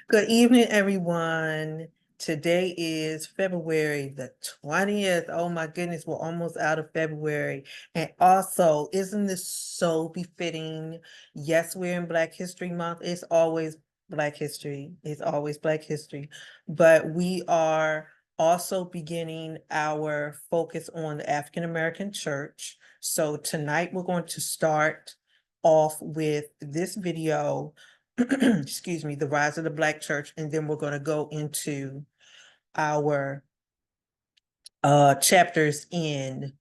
Good evening, everyone. Today is February the 20th. Oh my goodness, we're almost out of February. And also, isn't this so befitting? Yes, we're in Black History Month. It's always Black History. It's always Black History. But we are also beginning our focus on the African American Church. So tonight we're going to start off with this video. Excuse me, the rise of the Black church, and then we're going to go into our chapters in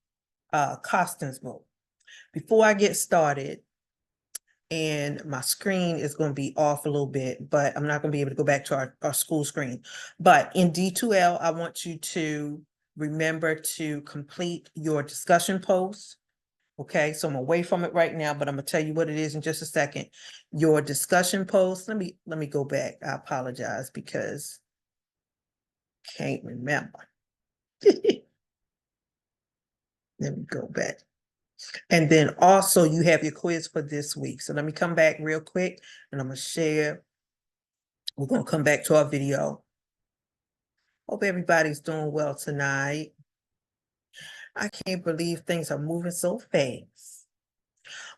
Costen's book. Before I get started, and my screen is going to be off a little bit, but I'm not going to be able to go back to our school screen. But in D2L, I want you to remember to complete your discussion post. Okay, so I'm away from it right now, but I'm gonna tell you what it is in just a second. Your discussion post. Let me go back. I apologize because I can't remember. Let me go back. And then also you have your quiz for this week. So let me come back real quick and I'm gonna share. We're gonna come back to our video. Hope everybody's doing well tonight. I can't believe things are moving so fast.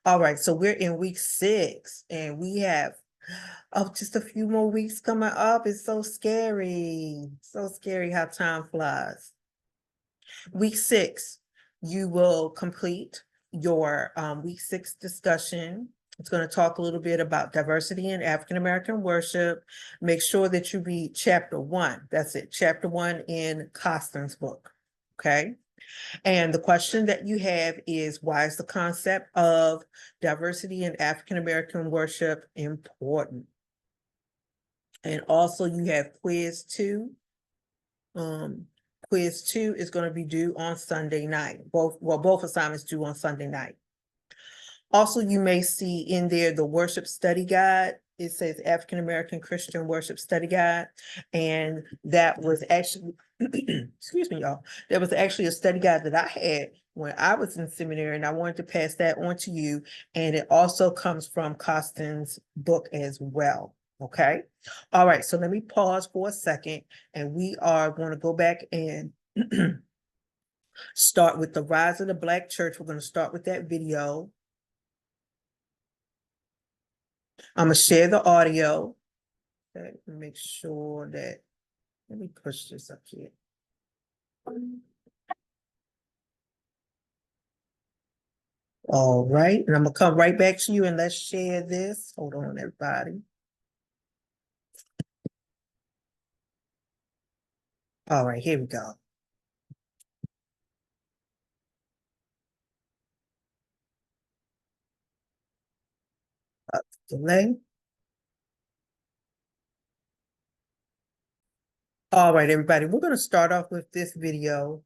All right, so we're in week 6 and we have just a few more weeks coming up. It's so scary. So scary how time flies. Week 6, you will complete your week 6 discussion. It's going to talk a little bit about diversity in African American worship. Make sure that you read chapter 1. That's it, chapter 1 in Costen's book. Okay. And the question that you have is, why is the concept of diversity in African American worship important? And also you have quiz 2. Quiz 2 is going to be due on Sunday night. Both assignments due on Sunday night. Also, you may see in there the worship study guide. It says African American Christian Worship Study Guide. And that was actually, excuse me, y'all. That was actually a study guide that I had when I was in seminary, and I wanted to pass that on to you. And it also comes from Costen's book as well. Okay. All right. So let me pause for a second, and we are going to go back and start with the rise of the Black church. We're going to start with that video. I'm going to share the audio. Okay, make sure that, let me push this up here. All right, and I'm going to come right back to you and let's share this. Hold on, everybody. All right, here we go. Delay. All right, everybody, we're going to start off with this video.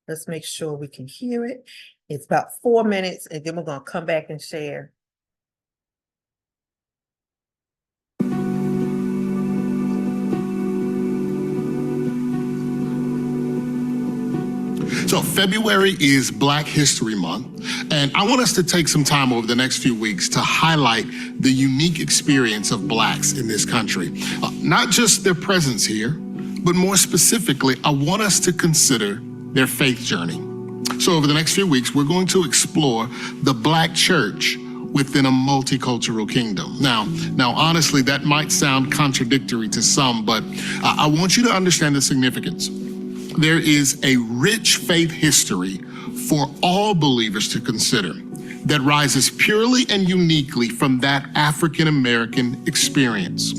Let's make sure we can hear it. It's about 4 minutes, and then we're going to come back and share. So February is Black History Month, and I want us to take some time over the next few weeks to highlight the unique experience of Blacks in this country. Not just their presence here, but more specifically, I want us to consider their faith journey. So over the next few weeks, we're going to explore the Black church within a multicultural kingdom. Now, honestly, that might sound contradictory to some, but I want you to understand the significance. There is a rich faith history for all believers to consider that rises purely and uniquely from that African American experience.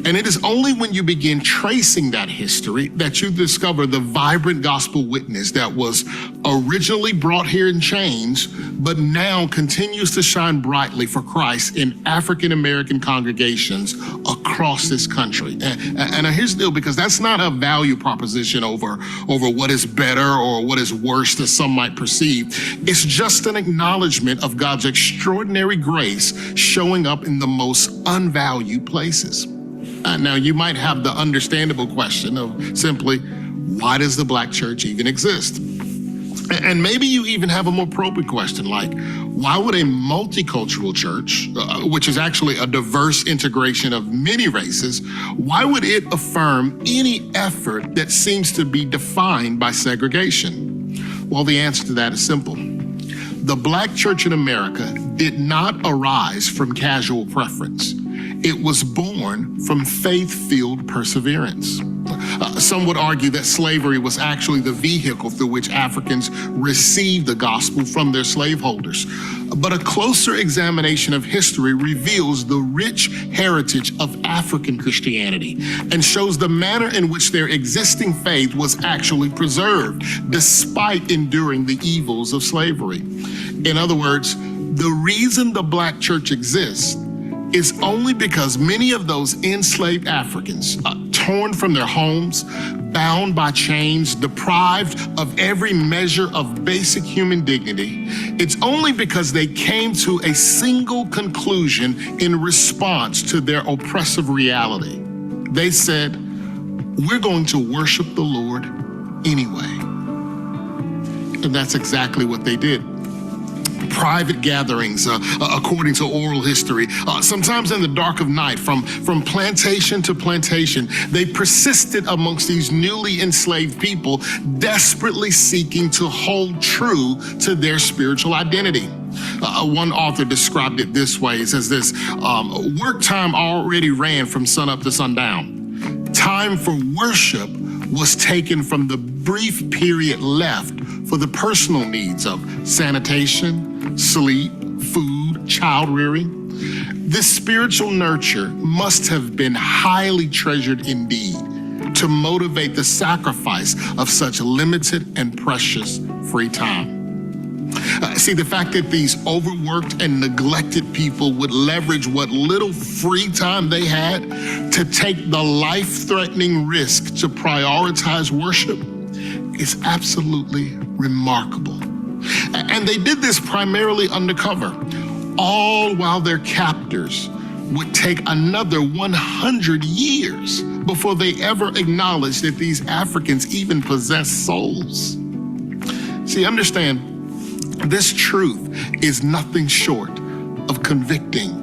And it is only when you begin tracing that history that you discover the vibrant gospel witness that was originally brought here in chains, but now continues to shine brightly for Christ in African American congregations across this country. And here's the deal, because that's not a value proposition over what is better or what is worse that some might perceive. It's just an acknowledgement of God's extraordinary grace showing up in the most unvalued places. Now, you might have the understandable question of simply, why does the Black church even exist? And maybe you even have a more probing question like, why would a multicultural church, which is actually a diverse integration of many races, why would it affirm any effort that seems to be defined by segregation? Well, the answer to that is simple. The Black church in America did not arise from casual preference. It was born from faith-filled perseverance. Some would argue that slavery was actually the vehicle through which Africans received the gospel from their slaveholders. But a closer examination of history reveals the rich heritage of African Christianity and shows the manner in which their existing faith was actually preserved, despite enduring the evils of slavery. In other words, the reason the Black church exists is only because many of those enslaved Africans, torn from their homes, bound by chains, deprived of every measure of basic human dignity, it's only because they came to a single conclusion in response to their oppressive reality. They said, we're going to worship the Lord anyway. And that's exactly what they did. Private gatherings, according to oral history, sometimes in the dark of night, from plantation to plantation, they persisted amongst these newly enslaved people, desperately seeking to hold true to their spiritual identity. One author described it this way. It says this, work time already ran from sunup to sundown. Time for worship was taken from the brief period left for the personal needs of sanitation, sleep, food, child rearing. This spiritual nurture must have been highly treasured indeed to motivate the sacrifice of such limited and precious free time. See, the fact that these overworked and neglected people would leverage what little free time they had to take the life-threatening risk to prioritize worship is absolutely remarkable. And they did this primarily undercover, all while their captors would take another 100 years before they ever acknowledged that these Africans even possessed souls. See, understand, this truth is nothing short of convicting,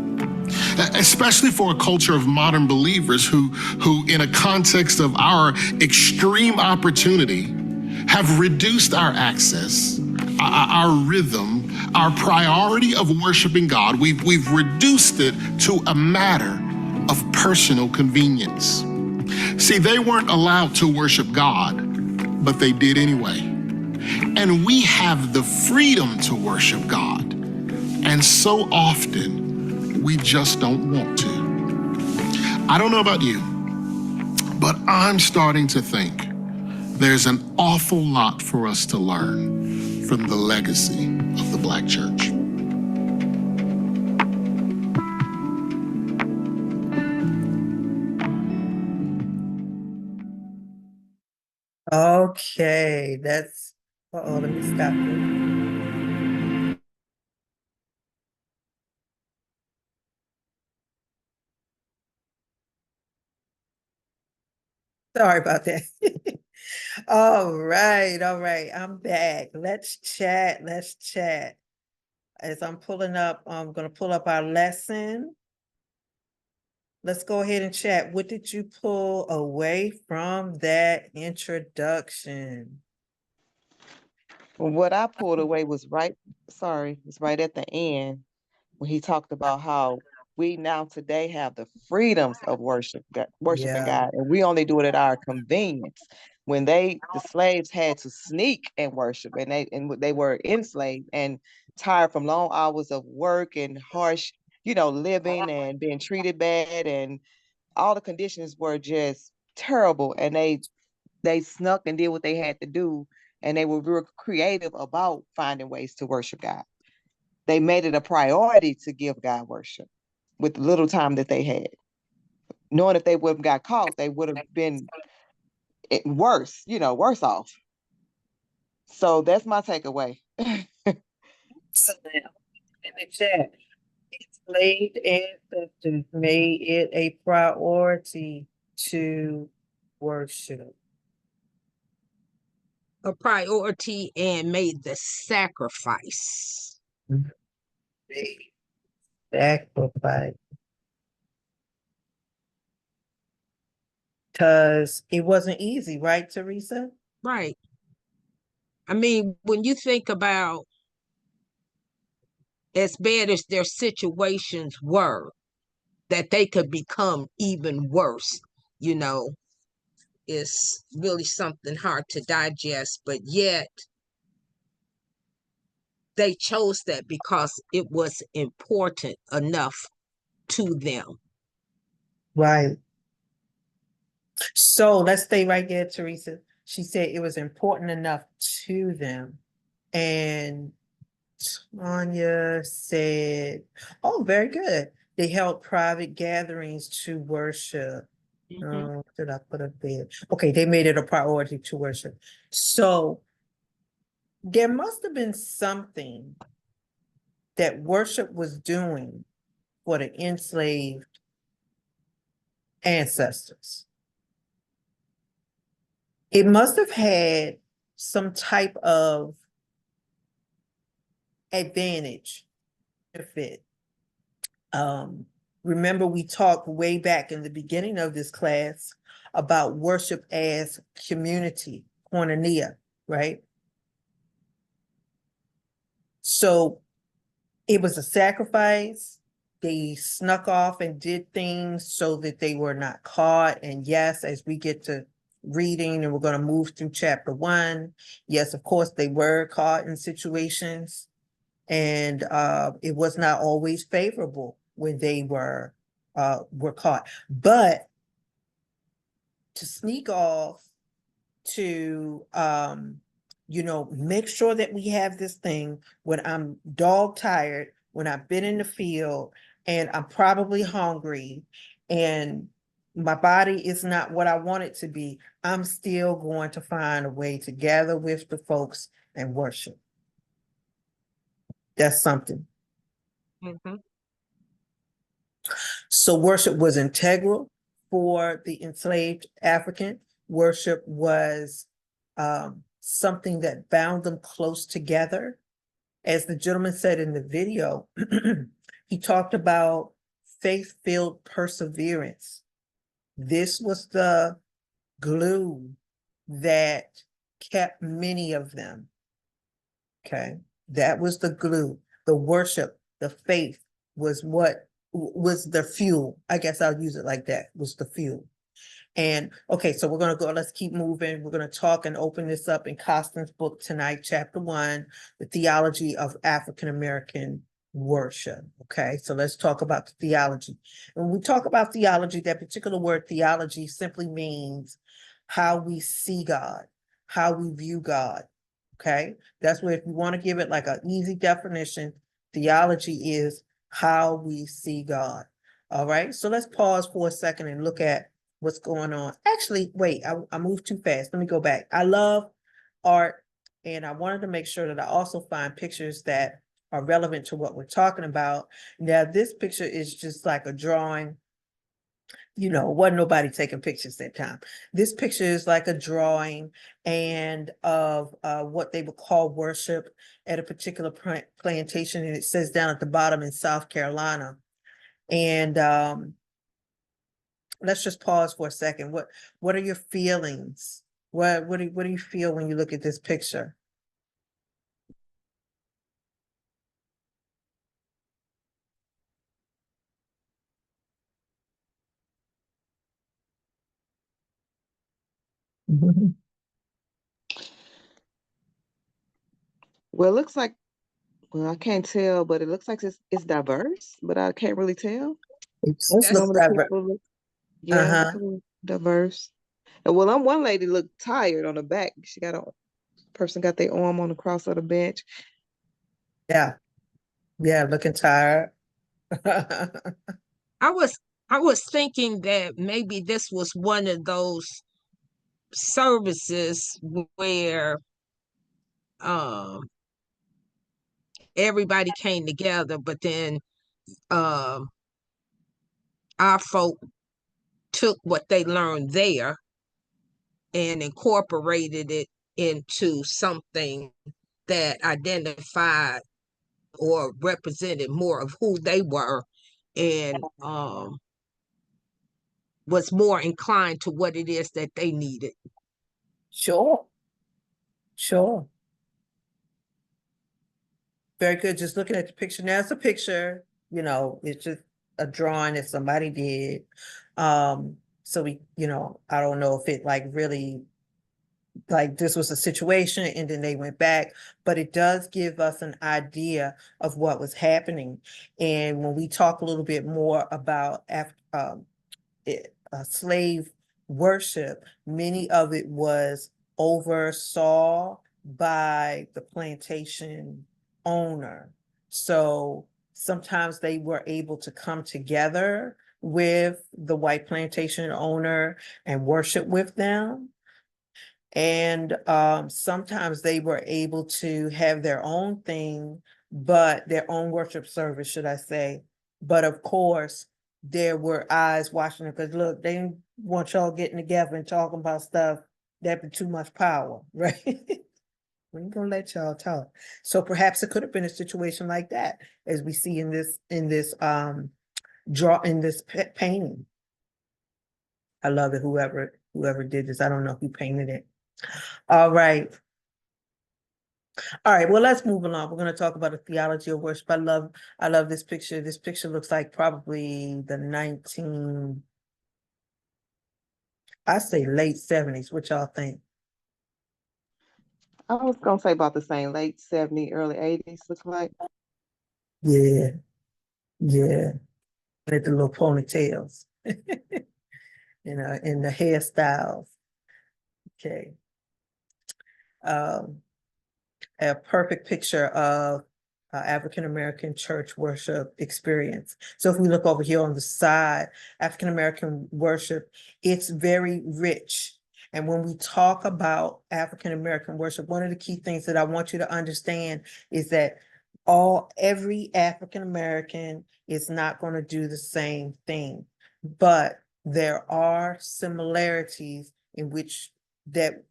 especially for a culture of modern believers who in a context of our extreme opportunity, have reduced our access, our rhythm, our priority of worshiping God. We've reduced it to a matter of personal convenience. See, they weren't allowed to worship God, but they did anyway. And we have the freedom to worship God. And so often, we just don't want to. I don't know about you, but I'm starting to think there's an awful lot for us to learn from the legacy of the Black church. Okay, that's, let me stop you. Sorry about that. All right, I'm back. Let's chat, As I'm gonna pull up our lesson. Let's go ahead and chat. What did you pull away from that introduction? What I pulled away was right at the end when he talked about how we now today have the freedoms of worshiping Yeah. God, and we only do it at our convenience. When the slaves had to sneak and worship, and they were enslaved and tired from long hours of work and harsh, living and being treated bad, and all the conditions were just terrible, and they snuck and did what they had to do, and they were real creative about finding ways to worship God. They made it a priority to give God worship with the little time that they had, knowing if they would have got caught, they would have been worse, worse off. So that's my takeaway. Excellent. In the chat, enslaved ancestors made it a priority to worship. a priority and made the sacrifice. Sacrifice. Because it wasn't easy, right, Teresa? Right. I mean, when you think about as bad as their situations were, that they could become even worse, you know, is really something hard to digest. But yet, they chose that because it was important enough to them. Right. So let's stay right there, Teresa. She said it was important enough to them. And Tanya said, oh, very good. They held private gatherings to worship. Did I put up there? Okay, they made it a priority to worship. So there must have been something that worship was doing for the enslaved ancestors. It must have had some type of advantage, benefit. Remember, we talked way back in the beginning of this class about worship as community, koinonia, right? So it was a sacrifice. They snuck off and did things so that they were not caught. And yes, as we get to reading and we're going to move through chapter 1, yes, of course, they were caught in situations. And it was not always favorable when they were caught. But to sneak off, to make sure that we have this thing when I'm dog tired, when I've been in the field and I'm probably hungry and my body is not what I want it to be, I'm still going to find a way to gather with the folks and worship. That's something. So worship was integral for the enslaved African. Worship was something that bound them close together. As the gentleman said in the video, he talked about faith-filled perseverance. This was the glue that kept many of them. Okay, that was the glue. The worship, the faith was what was the fuel. I guess I'll use it like that, was the fuel. And okay, so we're going to go, let's keep moving. We're going to talk and open this up in Costen's book tonight, chapter 1, the theology of African-American worship. Okay, so let's talk about the theology. When we talk about theology, that particular word theology simply means how we see God, how we view God. Okay, that's where if you want to give it like an easy definition, theology is how we see God. All right, so let's pause for a second and look at what's going on. Actually, wait, I moved too fast. Let me go back. I love art, and I wanted to make sure that I also find pictures that are relevant to what we're talking about. Now, this picture is just like a drawing. Wasn't nobody taking pictures that time. This picture is like a drawing and of what they would call worship at a particular plantation, and it says down at the bottom in South Carolina. And let's just pause for a second. What are your feelings? What do you feel when you look at this picture? Well, it looks like, well, I can't tell, but it looks like it's diverse, but I can't really tell. Let's Some look of the diverse. people look, yeah, Uh-huh. look a little diverse. And well, one lady looked tired on the back. She got a person got their arm on the cross of the bench. Yeah. Yeah, looking tired. I was thinking that maybe this was one of those services where everybody came together, but then our folk took what they learned there and incorporated it into something that identified or represented more of who they were, and was more inclined to what it is that they needed. Sure. Sure. Very good. Just looking at the picture. Now it's a picture, it's just a drawing that somebody did. So I don't know if it like really like this was a situation and then they went back, but it does give us an idea of what was happening. And when we talk a little bit more about slave worship, many of it was oversaw by the plantation owner. So sometimes they were able to come together with the white plantation owner and worship with them. And sometimes they were able to have their own thing, but their own worship service, should I say. But of course, there were eyes watching it because look, they didn't want y'all getting together and talking about stuff that'd be too much power, right? We ain't gonna let y'all talk. So perhaps it could have been a situation like that, as we see in this painting. I love it. Whoever did this, I don't know who painted it. All right. All right, well, let's move along. We're going to talk about the theology of worship. I love this picture. This picture looks like probably the I say late 70s. What y'all think? I was gonna say about the same, late 70s, early 80s, looks like. Yeah, yeah. With the little ponytails, and the hairstyles. Okay. Um, a perfect picture of African-American church worship experience. So if we look over here on the side, African-American worship, it's very rich. And when we talk about African-American worship, one of the key things that I want you to understand is that every African-American is not going to do the same thing, but there are similarities in which that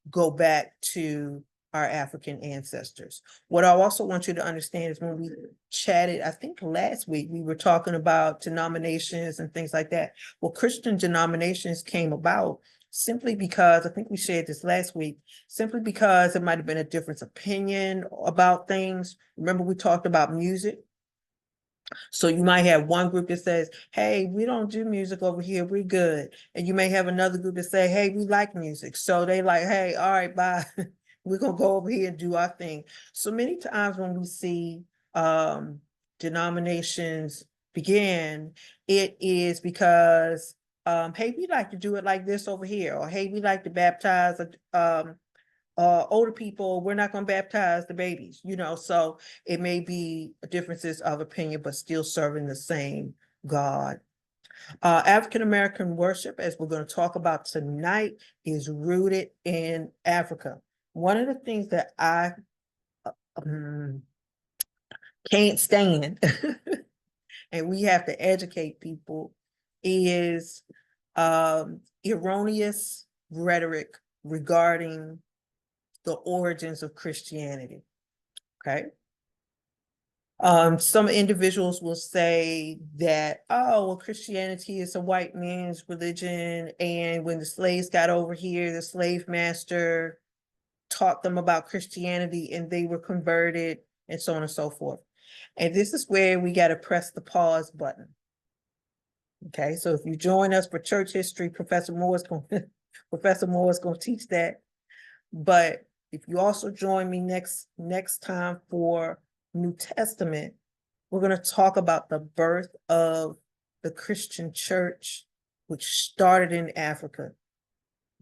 go back to our African ancestors. What I also want you to understand is when we chatted, I think last week, we were talking about denominations and things like that. Well, Christian denominations came about simply because, I think we shared this last week, simply because it might have been a difference of opinion about things. Remember, we talked about music. So you might have one group that says, hey, we don't do music over here, we're good. And you may have another group that say, hey, we like music. So they like, hey, all right, bye. We're gonna go over here and do our thing. So many times when we see denominations begin, it is because, hey, we like to do it like this over here, or hey, we like to baptize older people, we're not going to baptize the babies, so it may be differences of opinion, but still serving the same God. African-American worship, as we're going to talk about tonight, is rooted in Africa. One of the things that I can't stand, and we have to educate people, is erroneous rhetoric regarding the origins of Christianity. Okay. Some individuals will say that, oh, well, Christianity is a white man's religion. And when the slaves got over here, the slave master taught them about Christianity and they were converted and so on and so forth. And this is where we got to press the pause button. Okay, so if you join us for church history, Professor Moore is going to teach that. But if you also join me next time for New Testament, we're going to talk about the birth of the Christian church, which started in Africa.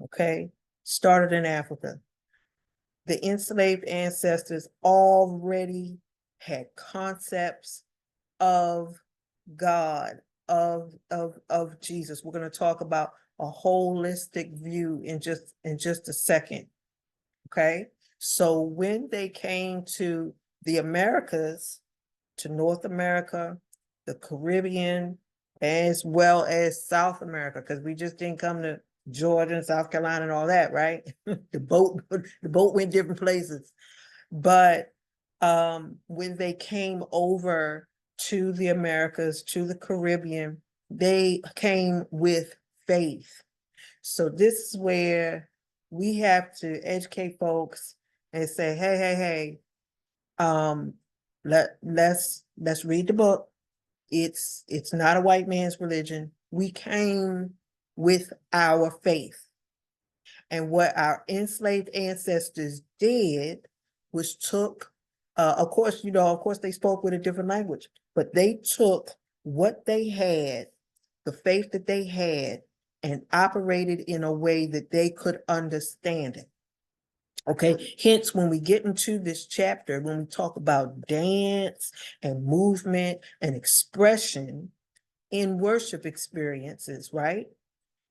Okay, started in Africa. The enslaved ancestors already had concepts of God, of Jesus. We're going to talk about a holistic view in just a second. Okay, so when they came to the Americas, to North America, the Caribbean, as well as South America, because we just didn't come to Georgia and South Carolina and all that, right? The boat went different places. But when they came over to the Americas, to the Caribbean, they came with faith. So this is where we have to educate folks and say, hey, let's read the book. It's not a white man's religion. We came with our faith. And what our enslaved ancestors did was took, of course, they spoke with a different language, but they took what they had, the faith that they had, and operated in a way that they could understand it. Okay, hence when we get into this chapter, when we talk about dance and movement and expression in worship experiences, right?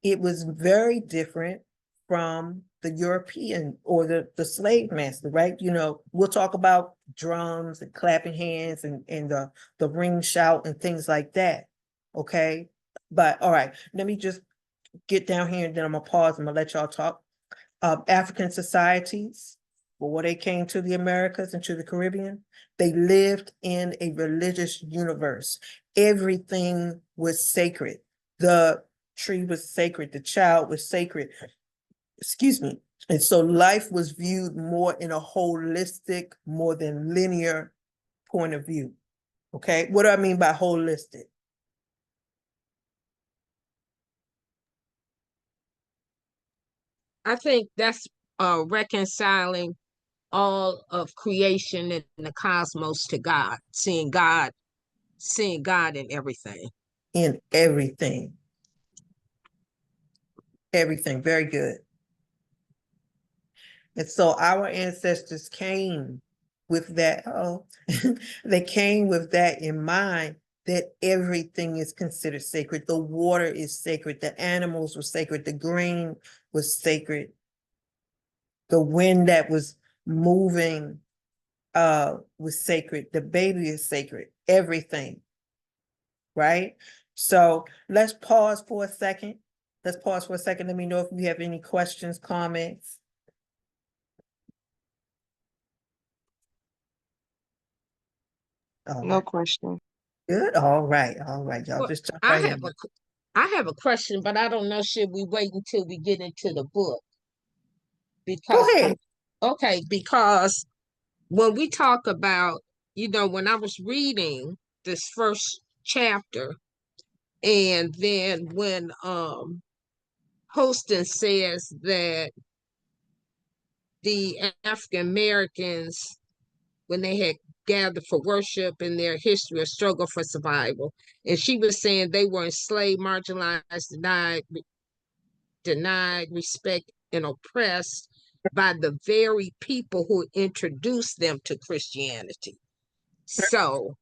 It was very different from the European or the slave master, right? We'll talk about drums and clapping hands and the ring shout and things like that. Okay. But all right, let me just get down here and then I'm gonna pause and I'm gonna let y'all talk. African societies, before they came to the Americas and to the Caribbean, they lived in a religious universe. Everything was sacred. The tree was sacred, the child was sacred, excuse me. And so life was viewed more in a holistic, more than linear point of view. Okay, what do I mean by holistic? I think that's reconciling all of creation and the cosmos to God, seeing God in everything. In everything, very good. And so our ancestors came with that, they came with that in mind, that everything is considered sacred. The water is sacred, the animals were sacred, the grain was sacred. The wind that was moving was sacred, the baby is sacred, everything. Right? So let's pause for a second. Let me know if you have any questions, comments. All No right. question. Good. All right. Y'all Well, just jump I right have in. I have a question, but I don't know, should we wait until we get into the book? Go Because ahead. okay, because when we talk about, when I was reading this first chapter, and then when Costen says that the African Americans, when they had gathered for worship in their history of struggle for survival, and she was saying they were enslaved, marginalized, denied respect, and oppressed by the very people who introduced them to Christianity. So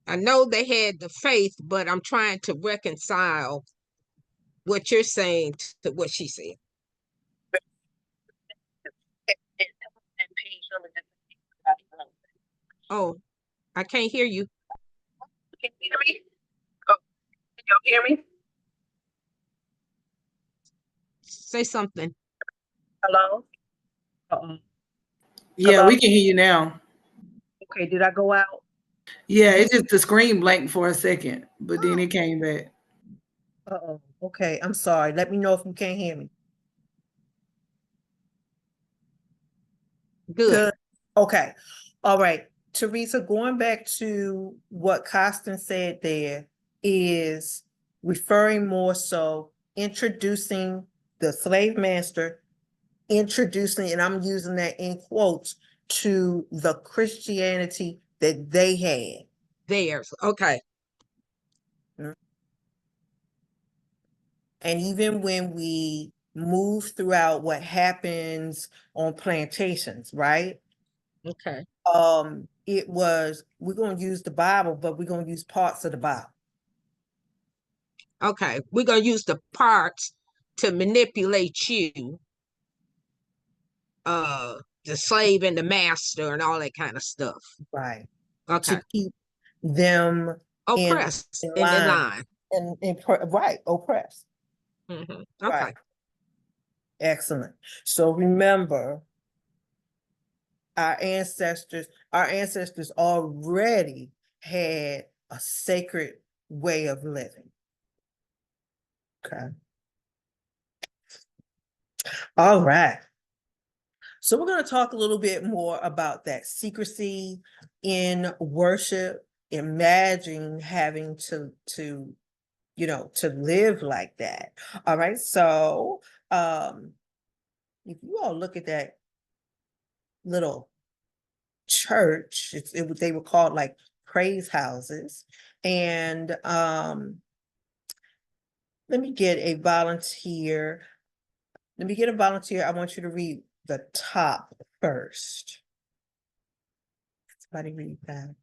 I know they had the faith, but I'm trying to reconcile what you're saying to what she said. Oh, I can't hear you. Can you hear me? Oh, can y'all hear me? Say something. Hello? Uh-oh. Yeah, Hello? we can hear you now. Okay, did I go out? Yeah, it's just the screen blanked for a second, but then it came back. Uh-oh. Okay, I'm sorry. Let me know if you can't hear me. Good. Good. Okay. All right. Teresa, going back to what Costen said there is referring more so introducing the slave master, introducing, and I'm using that in quotes, to the Christianity that they had. Theirs. Okay. And even when we move throughout what happens on plantations, right? Okay. It was, we're going to use the Bible, but we're going to use parts of the Bible. Okay. We're going to use the parts to manipulate you, the slave and the master and all that kind of stuff. Right. Okay. To keep them Oppressed in in line line. right, oppressed. Okay. Right. Excellent. So remember, our ancestors already had a sacred way of living. Okay. All right. So we're going to talk a little bit more about that secrecy in worship. Imagine having to to live like that. All right. So if you all look at that little church, they were called like praise houses. And let me get a volunteer. Let me get a volunteer. I want you to read the top first. Somebody read that.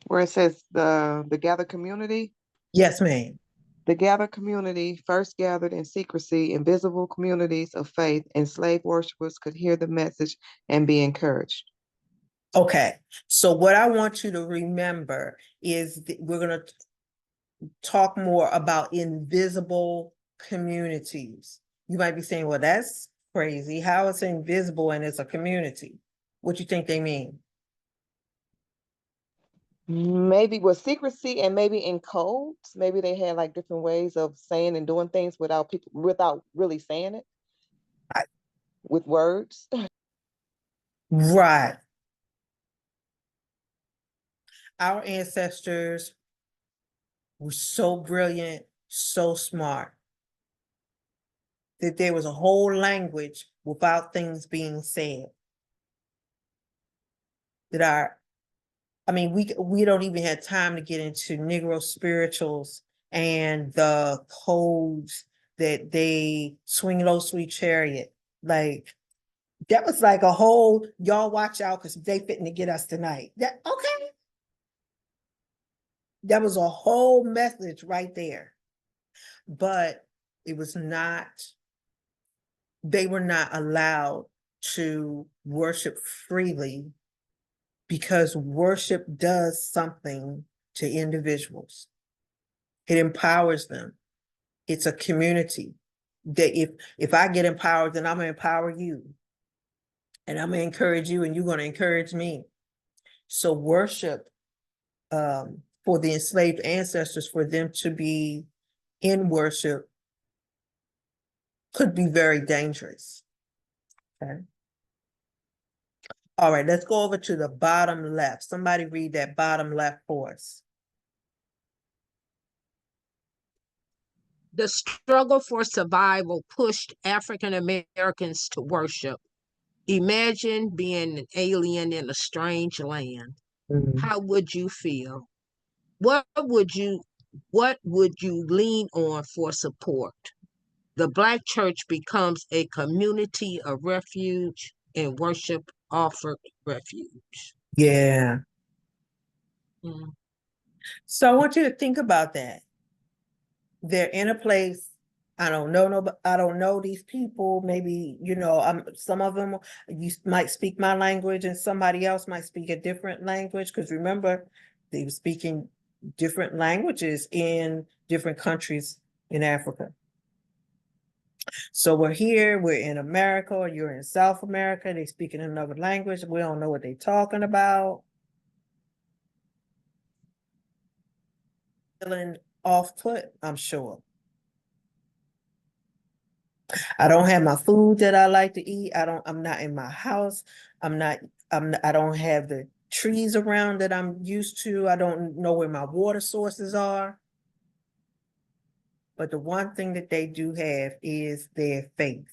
Where it says the gathered community. Yes, ma'am. The gathered community first gathered in secrecy, invisible communities of faith, enslaved worshipers could hear the message and be encouraged. Okay. So what I want you to remember is we're going to talk more about invisible communities. You might be saying, well, that's crazy. How it's invisible and it's a community? What you think they mean? Maybe with secrecy and maybe in codes, maybe they had like different ways of saying and doing things without really saying it I- with words. Right. Our ancestors were so brilliant, so smart, that there was a whole language without things being said. We don't even have time to get into Negro spirituals and the codes that they swing low, sweet chariot. Like that was like a whole, y'all watch out because they fitting to get us tonight. Okay. That was a whole message right there. But it was not, they were not allowed to worship freely because worship does something to individuals. It empowers them. It's a community that if I get empowered, then I'm gonna empower you. And I'm gonna encourage you and you're gonna encourage me. So worship for the enslaved ancestors, for them to be in worship could be very dangerous. Okay. All right, let's go over to the bottom left. Somebody read that bottom left for us. The struggle for survival pushed African Americans to worship. Imagine being an alien in a strange land. How would you feel? What would you lean on for support? The Black church becomes a community of refuge, and worship offered refuge. Yeah. Mm. So I want you to think about that. They're in a place, I don't know these people. Maybe, some of them, you might speak my language and somebody else might speak a different language. Because remember, they were speaking different languages in different countries in Africa. So we're here, we're in America, or you're in South America, they speak in another language. We don't know what they're talking about. Feeling off put, I'm sure. I don't have my food that I like to eat. I'm not in my house. I don't have the trees around that I'm used to. I don't know where my water sources are. But the one thing that they do have is their faith.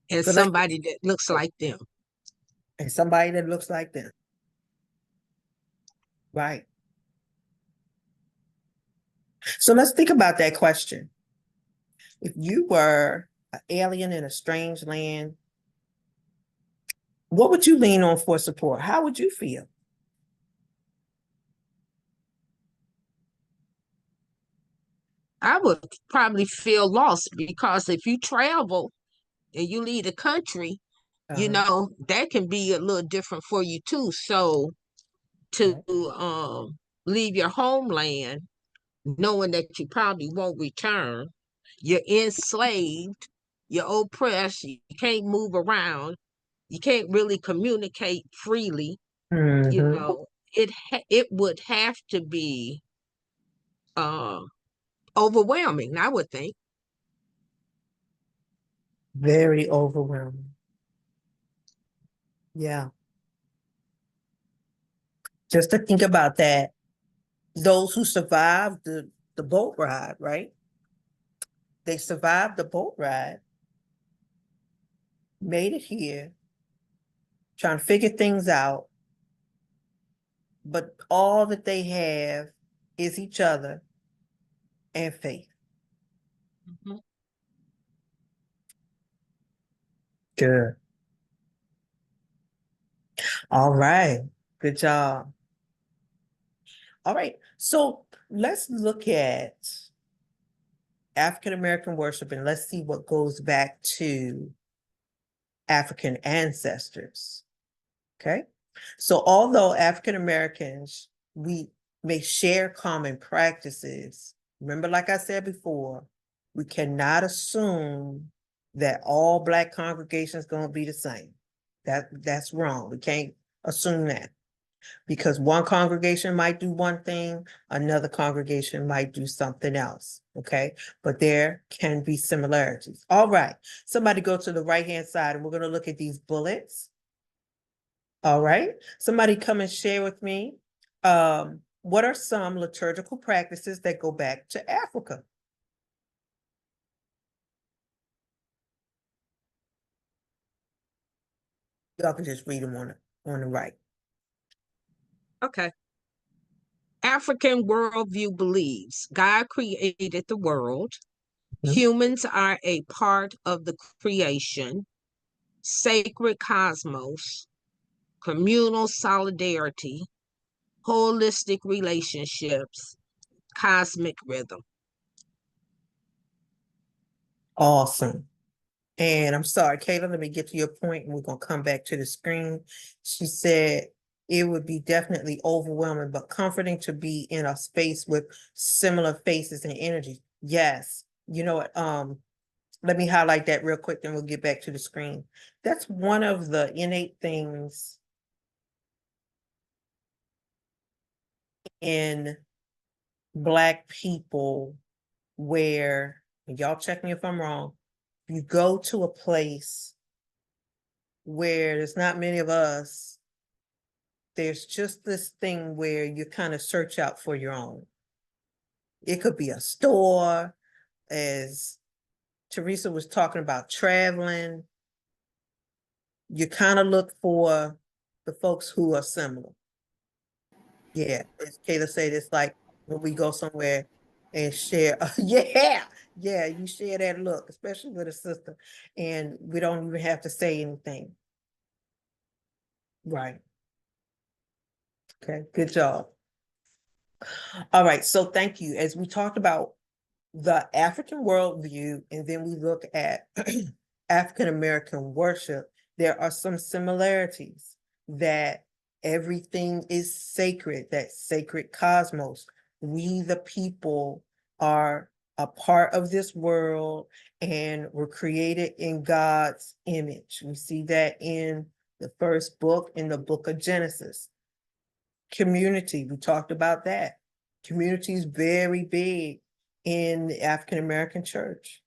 And So somebody that looks like them. And somebody that looks like them. Right. So let's think about that question. If you were an alien in a strange land, what would you lean on for support? How would you feel? I would probably feel lost because if you travel and you leave the country, that can be a little different for you too. So to Right. leave your homeland knowing that you probably won't return. You're enslaved, you're oppressed, you can't move around, you can't really communicate freely. You Mhm. know, it would have to be uh overwhelming, I would think. Very overwhelming. Yeah. Just to think about that, those who survived the boat ride, right? They survived the boat ride, made it here, trying to figure things out, but all that they have is each other and faith. Mhm. Good. All right. Good job. All right. So let's look at African American worship and let's see what goes back to African ancestors. Okay. So although African Americans, we may share common practices, remember, like I said before, we cannot assume that all Black congregations going to be the same. That's wrong. We can't assume that because one congregation might do one thing, another congregation might do something else. Okay, but there can be similarities. All right, somebody go to the right-hand side and we're going to look at these bullets. All right, somebody come and share with me. What are some liturgical practices that go back to Africa? Y'all can just read them on the right. Okay. African worldview believes God created the world. Mhm. Humans are a part of the creation, sacred cosmos, communal solidarity, holistic relationships, cosmic rhythm. Awesome. And I'm sorry, Kayla, let me get to your point and we're gonna come back to the screen. She said it would be definitely overwhelming, but comforting to be in a space with similar faces and energy. Yes, you know what, let me highlight that real quick, then we'll get back to the screen. That's one of the innate things in Black people where, and y'all check me if I'm wrong, you go to a place where there's not many of us, there's just this thing where you kind of search out for your own. It could be a store, as Teresa was talking about traveling. You kind of look for the folks who are similar. Yeah, as Kayla said, it's like when we go somewhere and share, yeah, yeah, you share that look, especially with a sister, and we don't even have to say anything. Right. Okay, good job. All right, so thank you. As we talked about the African worldview, and then we look at African American worship, there are some similarities that everything is sacred, that sacred cosmos. We, the people, are a part of this world and were created in God's image. We see that in the first book, in the book of Genesis. Community, we talked about that. Community is very big in the African American church.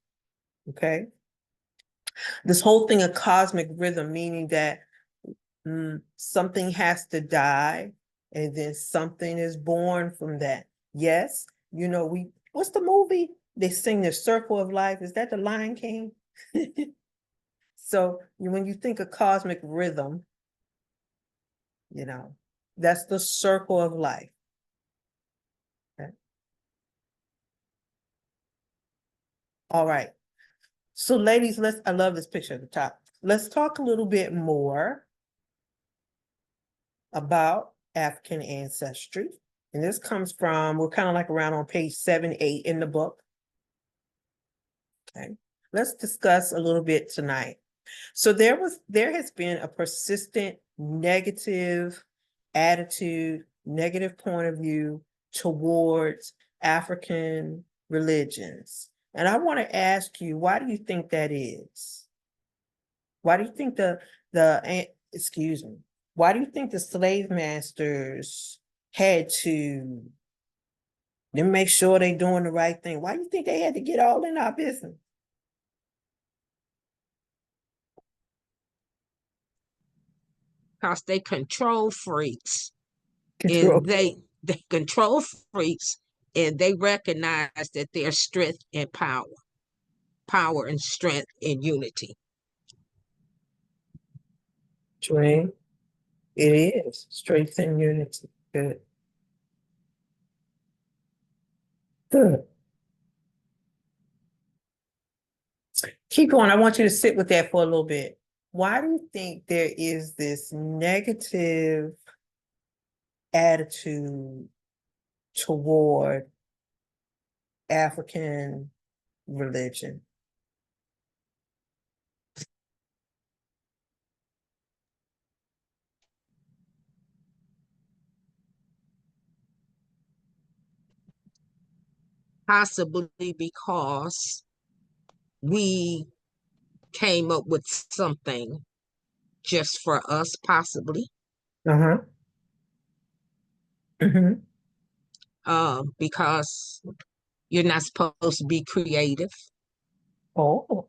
Okay. This whole thing of cosmic rhythm, meaning that something has to die and then something is born from that. Yes, you know, what's the movie? They sing the circle of life. Is that the Lion King? So when you think of cosmic rhythm, you know, that's the circle of life. Okay. All right. So ladies, I love this picture at the top. Let's talk a little bit more about African ancestry. And this comes from, we're kind of like around on page 7, 8 in the book. Okay. Let's discuss a little bit tonight. So there has been a persistent negative attitude, negative point of view towards African religions. And I want to ask you, why do you think that is? Why do you think excuse me, why do you think the slave masters had to make sure they doing the right thing? Why do you think they had to get all in our business? Because they control freaks, Control. and they control freaks, and they recognize that there's strength and power and strength in unity. Dream. It is strength and unity. Good. Good. Keep going. I want you to sit with that for a little bit. Why do you think there is this negative attitude toward African religion? Possibly because we came up with something just for us, possibly. Uh-huh. Mm-hmm. Because you're not supposed to be creative. Oh.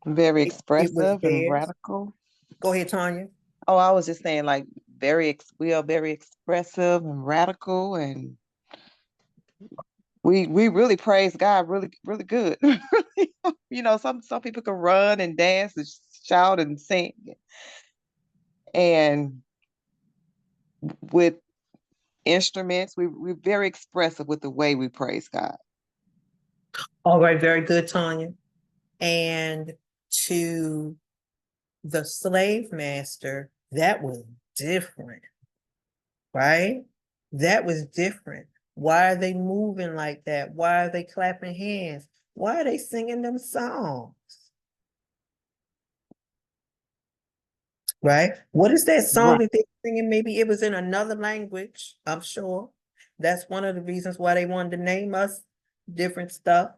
Very It was expressive and theirs. radical. Go ahead, Tanya. Oh, I was just saying, like, we are very expressive and radical, and we really praise God really, really good. You know, some people can run and dance and shout and sing. And with instruments, we're very expressive with the way we praise God. All right, very good, Tanya. And to the slave master, that was different, right? That was different. Why are they moving like that? Why are they clapping hands? Why are they singing them songs? Right? What is that song Right. that they're singing? Maybe it was in another language, I'm sure. That's one of the reasons why they wanted to name us different stuff.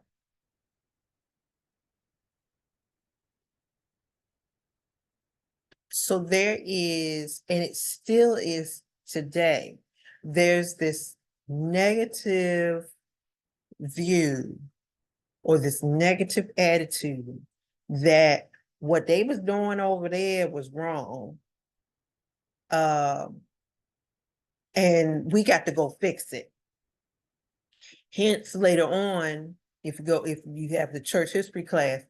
So there is, and it still is today, there's this negative view or this negative attitude that what they was doing over there was wrong. And we got to go fix it. Hence, later on, if you have the church history class,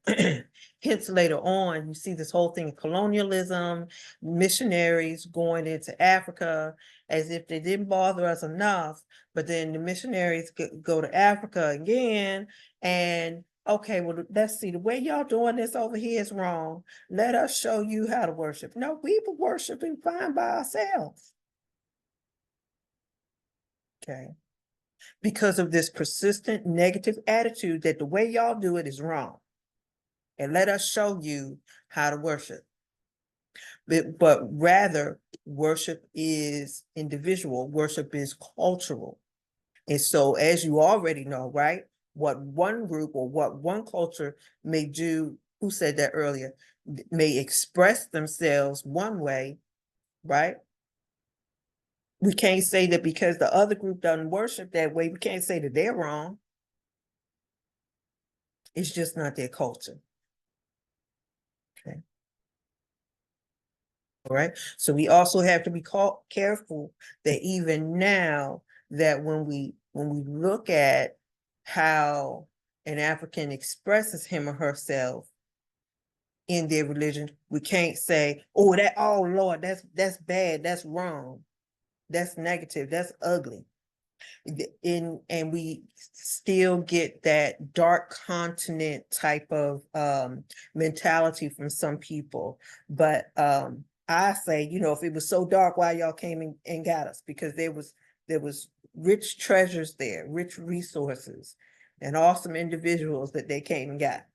hence later on, you see this whole thing of colonialism, missionaries going into Africa as if they didn't bother us enough, but then the missionaries go to Africa again, and okay, well, let's see, the way y'all doing this over here is wrong. Let us show you how to worship. No, we were worshiping fine by ourselves. Okay. Because of this persistent negative attitude that the way y'all do it is wrong. And let us show you how to worship. But rather, worship is individual, worship is cultural. And so, as you already know, right, what one group or what one culture may do, who said that earlier, may express themselves one way, right? We can't say that because the other group doesn't worship that way, we can't say that they're wrong. It's just not their culture. Okay. All right. So we also have to be careful that even now that when we look at how an African expresses him or herself in their religion, we can't say, oh, oh Lord, that's bad, that's wrong, that's negative, that's ugly. And we still get that dark continent type of mentality from some people. But I say, if it was so dark, why y'all came and got us? Because there was rich treasures there, rich resources, and awesome individuals that they came and got.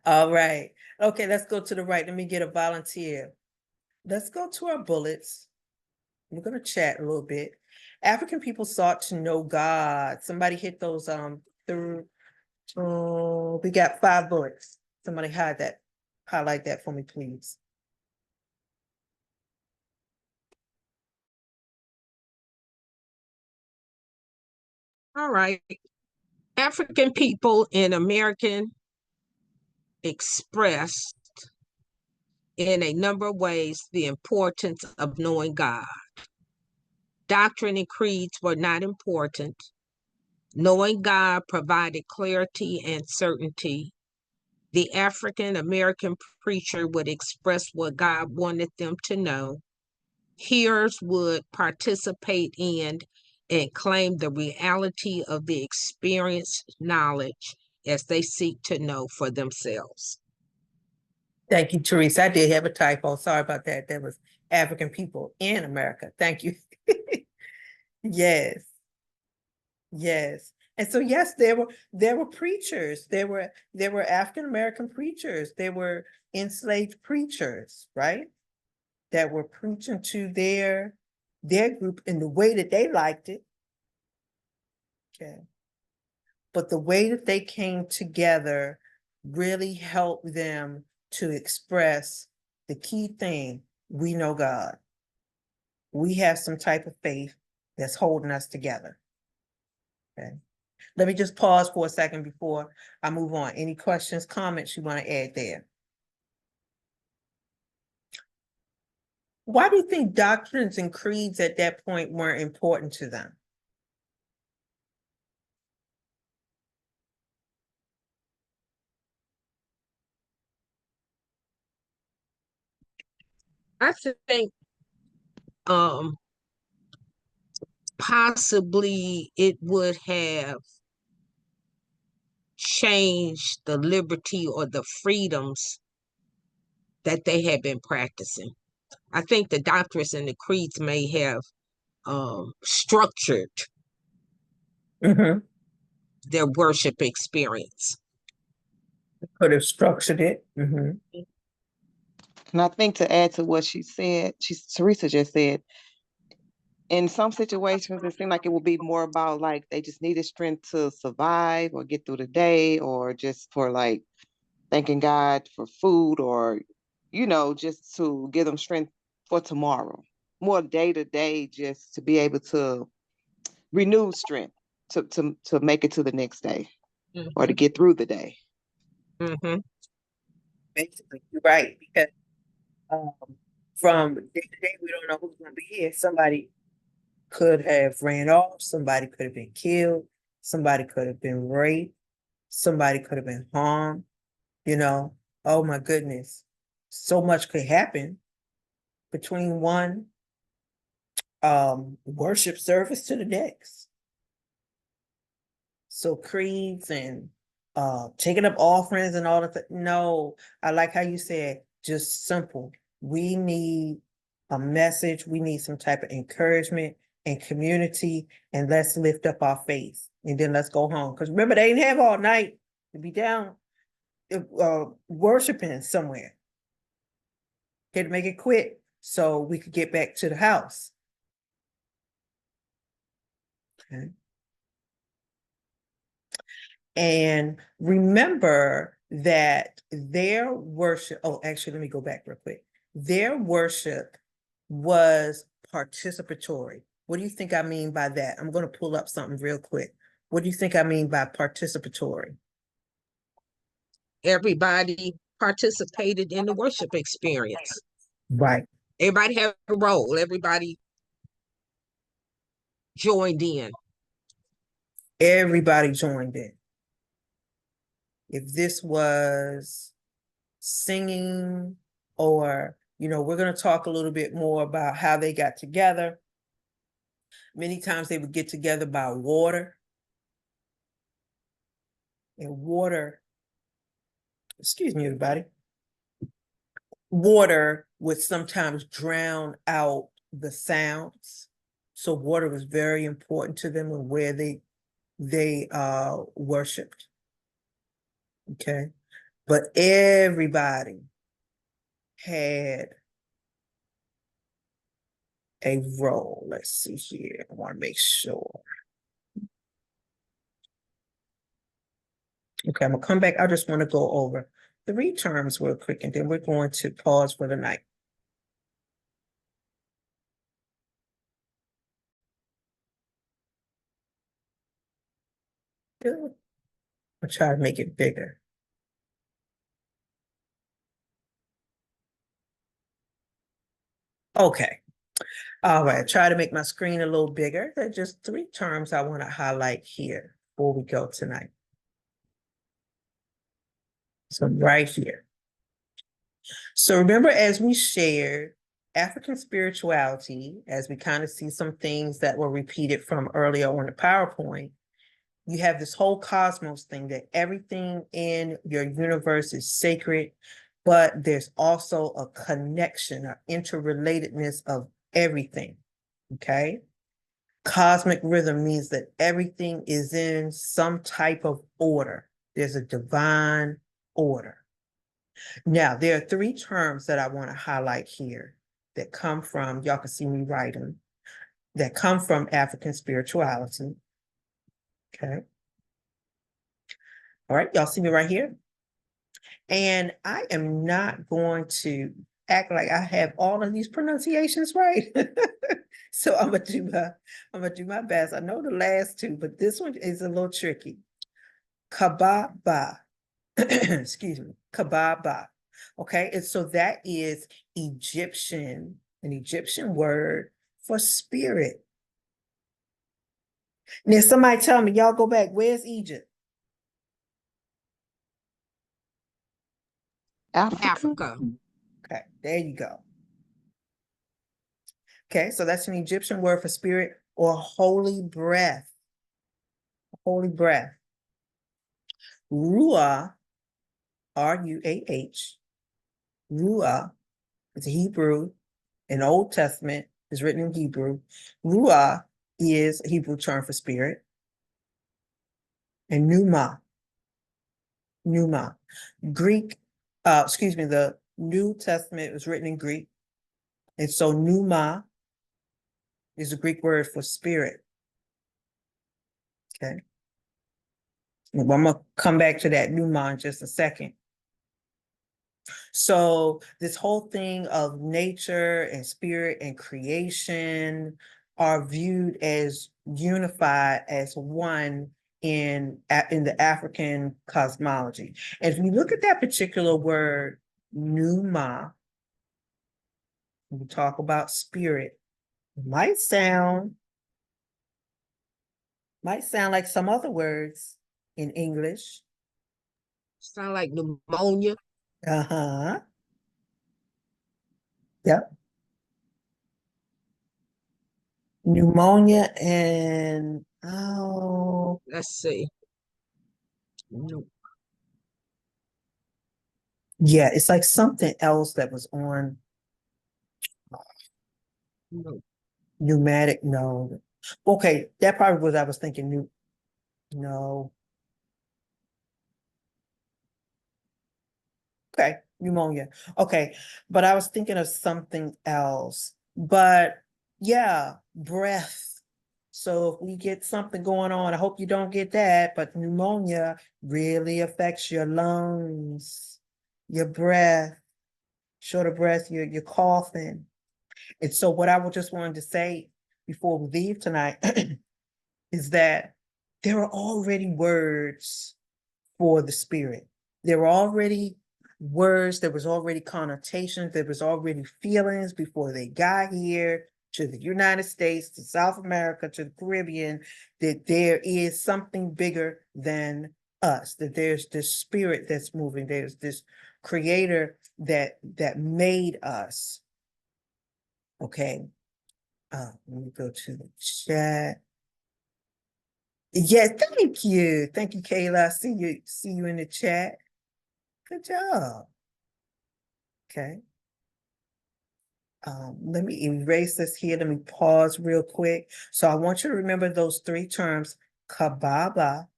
All right. Okay, let's go to the right. Let me get a volunteer. Let's go to our bullets. We're gonna chat a little bit. African people sought to know God. Somebody hit those we got 5 bullets. Somebody highlight that for me, please. All right. African people in American expressed in a number of ways the importance of knowing God. Doctrine and creeds were not important. Knowing God provided clarity and certainty. The African American preacher would express what God wanted them to know. Hearers would participate in and claim the reality of the experienced knowledge as they seek to know for themselves. Thank you, Teresa. I did have a typo. Sorry about that. That was African people in America. Thank you. Yes. Yes. And so yes, there were preachers. There were African American preachers. There were enslaved preachers, right? That were preaching to their group in the way that they liked it. Okay. But the way that they came together really helped them to express the key thing: we know God. We have some type of faith that's holding us together. Okay. Let me just pause for a second before I move on. Any questions, comments you want to add there? Why do you think doctrines and creeds at that point weren't important to them? I think possibly it would have changed the liberty or the freedoms that they had been practicing. I think the doctrines and the creeds may have structured their worship experience. Could have structured it. And I think to add to what she said, Teresa just said, in some situations, it seemed like it would be more about like they just needed strength to survive or get through the day, or just for like thanking God for food, or, just to give them strength for tomorrow. More day to day, just to be able to renew strength to make it to the next day or to get through the day. Basically, you're right, because from day to day, we don't know who's going to be here. Somebody could have ran off, somebody could have been killed, somebody could have been raped, somebody could have been harmed, Oh my goodness. So much could happen between one worship service to the next. So creeds and taking up offerings and all that. No, I like how you said, just simple. We need a message, we need some type of encouragement and community, and let's lift up our faith. And then let's go home. Because remember, they didn't have all night to be down worshiping somewhere. Had to make it quick so we could get back to the house. Okay. And remember that their worship, actually, let me go back real quick. Their worship was participatory. What do you think I mean by that? I'm going to pull up something real quick. What do you think I mean by participatory? Everybody participated in the worship experience. Right. Everybody had a role. Everybody joined in. Everybody joined in. If this was singing, or, we're going to talk a little bit more about how they got together. Many times they would get together by water. And water, excuse me, everybody. Water would sometimes drown out the sounds. So water was very important to them and where they worshiped. Okay. but everybody had a role. Let's see here. I want to make sure. Okay, I'm gonna come back. I just want to go over 3 terms real quick, and then we're going to pause for the night. Good. I'll try to make it bigger. Okay. All right, try to make my screen a little bigger. There are just 3 terms I want to highlight here before we go tonight. So right here. So remember, as we shared, African spirituality, as we kind of see some things that were repeated from earlier on the PowerPoint, you have this whole cosmos thing that everything in your universe is sacred, but there's also a connection, an interrelatedness of everything, okay? Cosmic rhythm means that everything is in some type of order. There's a divine order. Now, there are 3 terms that I want to highlight here that come from, y'all can see me writing, that come from African spirituality. Okay. All right, y'all see me right here? And I am not going to act like I have all of these pronunciations right. So I'm gonna do my best. I know the last 2, but this one is a little tricky. Kababa. Excuse me. Kababa. Okay, and so that is Egyptian, an Egyptian word for spirit. Now somebody tell me, y'all go back, where's Egypt? Africa. Okay, there you go. Okay, so that's an Egyptian word for spirit or holy breath. Holy breath. Ruah, R-U-A-H. Ruah is Hebrew. In Old Testament is written in Hebrew. Ruah is a Hebrew term for spirit. And Pneuma. Greek, the New Testament was written in Greek. And so pneuma is a Greek word for spirit. Okay. I'm gonna come back to that pneuma in just a second. So this whole thing of nature and spirit and creation are viewed as unified as one in the African cosmology. And if you look at that particular word, pneuma, we talk about spirit, it might sound like some other words in English. Sound like pneumonia. Uh-huh. Yep. Pneumonia and Let's see. No, yeah, it's like something else that was on no. pneumatic. No. Okay, that probably was I was thinking. No. Okay, pneumonia. Okay, but I was thinking of something else. But yeah, breath. So if we get something going on, I hope you don't get that, but pneumonia really affects your lungs, your breath, short of breath, you're coughing. And so what I would just wanted to say before we leave tonight is that there are already words for the spirit. There were already words, there was already connotations, there was already feelings before they got here to the United States, to South America, to the Caribbean, that there is something bigger than us, that there's this spirit that's moving, there's this creator that made us. Okay. Let me go to the chat. Yeah, thank you. Thank you, Kayla. I see you in the chat. Good job. Okay. Let me erase this here. Let me pause real quick. So I want you to remember those 3 terms: kababa,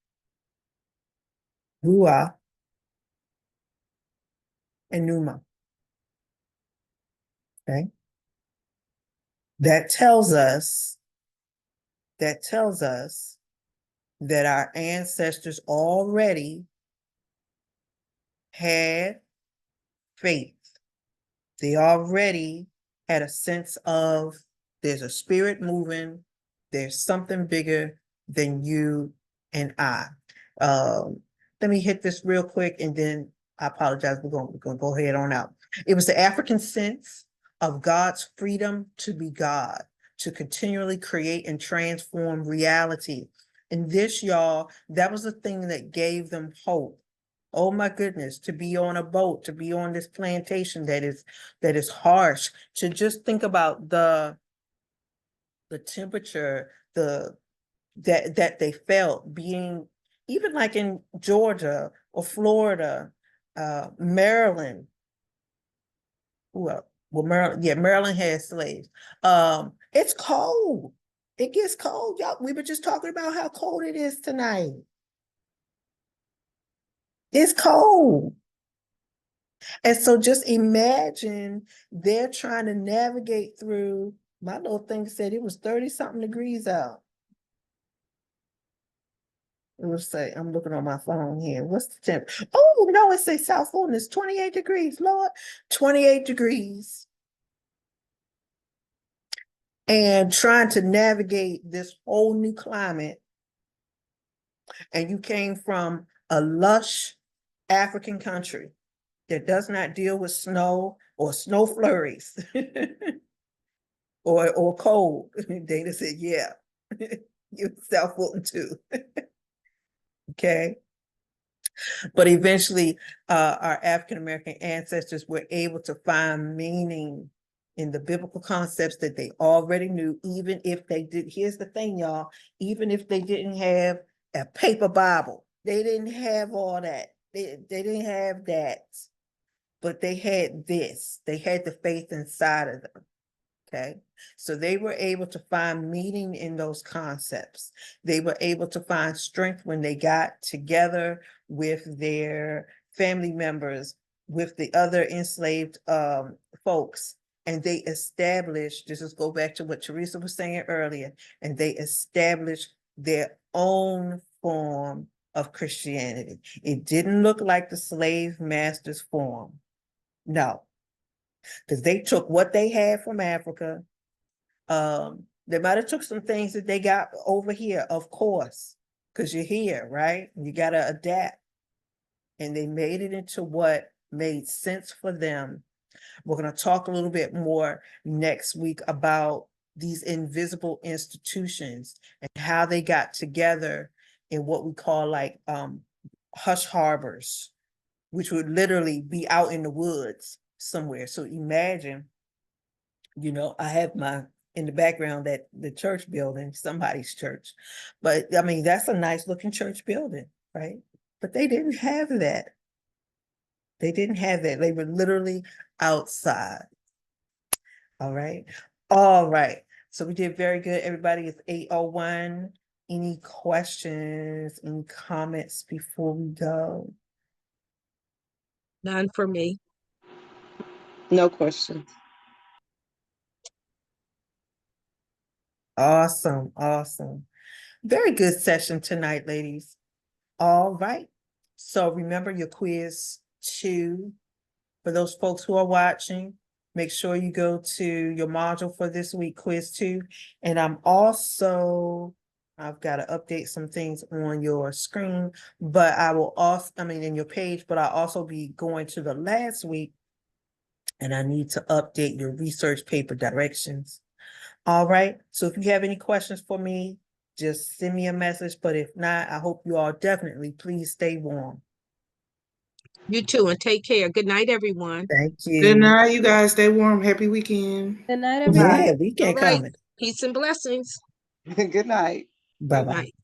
ruah, and Numa. Okay. That tells us that our ancestors already had faith. They already had a sense of there's a spirit moving, there's something bigger than you and I. Let me hit this real quick and then I apologize. We're gonna go ahead on out. It was the African sense of God's freedom to be God, to continually create and transform reality. And this, y'all, that was the thing that gave them hope. Oh my goodness, to be on a boat, to be on this plantation that is harsh, to just think about the temperature, that they felt being even like in Georgia or Florida, Maryland. Well, Maryland, yeah, Maryland has slaves. It's cold. It gets cold, y'all. We were just talking about how cold it is tonight. It's cold. And so just imagine they're trying to navigate through, my little thing said it was 30-something degrees out. It was say, I'm looking on my phone here. What's the temp? Oh, no, it says South Fulton is 28 degrees, Lord. 28 degrees. And trying to navigate this whole new climate. And you came from a lush African country that does not deal with snow or snow flurries or cold. Dana said, yeah, you're South Fulton too. Okay. But eventually, our African-American ancestors were able to find meaning in the biblical concepts that they already knew, even if they did. Here's the thing, y'all, even if they didn't have a paper Bible, they didn't have all that. They didn't have that, but they had this. They had the faith inside of them. Okay, so they were able to find meaning in those concepts. They were able to find strength when they got together with their family members, with the other enslaved folks, and they established, this is go back to what Teresa was saying earlier, and they established their own form of Christianity. It didn't look like the slave master's form. No, because they took what they had from Africa. They might have took some things that they got over here, of course, because you're here, right? You got to adapt. And they made it into what made sense for them. We're going to talk a little bit more next week about these invisible institutions and how they got together in what we call like hush harbors, which would literally be out in the woods somewhere. So imagine, I have in the background that the church building, somebody's church, but I mean, that's a nice looking church building, right? But they didn't have that. They didn't have that. They were literally outside. All right. All right. So we did very good. Everybody, it's 8:01. Any questions, any comments before we go? None for me. No questions. Awesome. Awesome. Very good session tonight, ladies. All right. So remember your quiz 2. For those folks who are watching, make sure you go to your module for this week, quiz 2. And I've got to update some things on your screen, but in your page, but I'll also be going to the last week and I need to update your research paper directions. All right. So if you have any questions for me, just send me a message. But if not, I hope you all definitely please stay warm. You too, and take care. Good night, everyone. Thank you. Good night, you guys. Stay warm. Happy weekend. Good night, everyone. Yeah, weekend All right. coming. Peace and blessings. Good night. Bye-bye. Good night.